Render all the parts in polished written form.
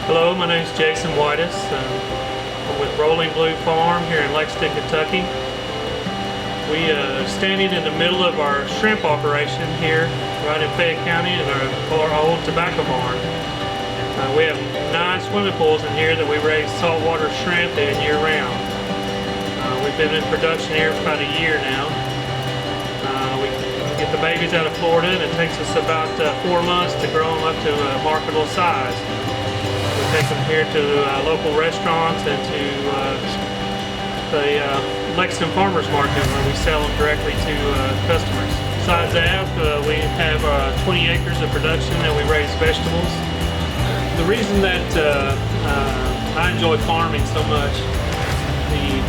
Hello, my name is Jason Whitis. I'm with Rolling Blue Farm here in Lexington, Kentucky. We are standing in the middle of our shrimp operation here, right in Fayette County, in our old tobacco barn. We have 9 swimming pools in here that we raise saltwater shrimp in year-round. We've been in production here for about a year now. We get the babies out of Florida, and it takes us about 4 months to grow them up to a marketable size. We take them here to local restaurants and to the Lexington Farmers Market, where we sell them directly to customers. Besides that, we have 20 acres of production that we raise vegetables. The reason that I enjoy farming so much,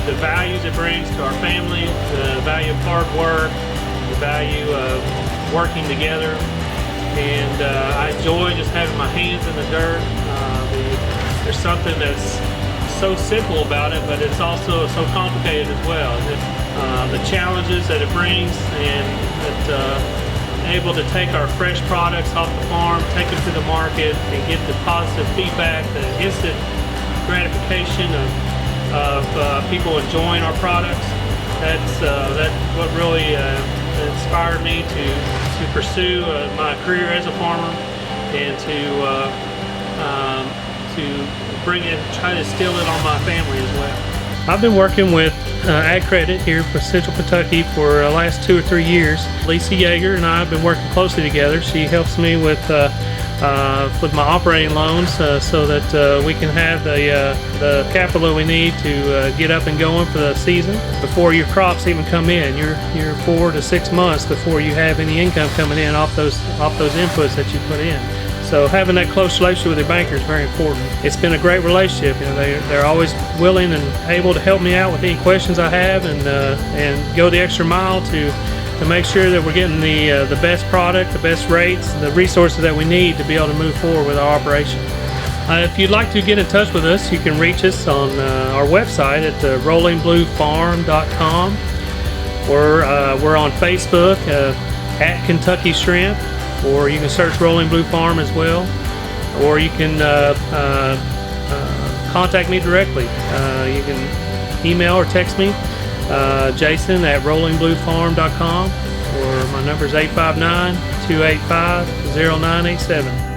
the values it brings to our family, the value of hard work, the value of working together, and I enjoy just having my hands in the dirt. There's something that's so simple about it, but it's also so complicated as well. The challenges that it brings, and that able to take our fresh products off the farm, take them to the market, and get the positive feedback, the instant gratification of people enjoying our products. That's what really inspired me to pursue my career as a farmer, and to bring it, try to instill it on my family as well. I've been working with AgCredit here for Central Kentucky for the last 2 or 3 years. Lisa Yeager and I have been working closely together. She helps me with my operating loans so that we can have the capital we need to get up and going for the season. Before your crops even come in, you're 4 to 6 months before you have any income coming in off those inputs that you put in. So having that close relationship with your banker is very important. It's been a great relationship. You know, they're always willing and able to help me out with any questions I have, and go the extra mile to make sure that we're getting the best product, the best rates, the resources that we need to be able to move forward with our operation. If you'd like to get in touch with us, you can reach us on our website at rollingbluefarm.com, or we're on Facebook at Kentucky Shrimp, or you can search Rolling Blue Farm as well, or you can contact me directly. You can email or text me, Jason at rollingbluefarm.com, or my number is 859-285-0987.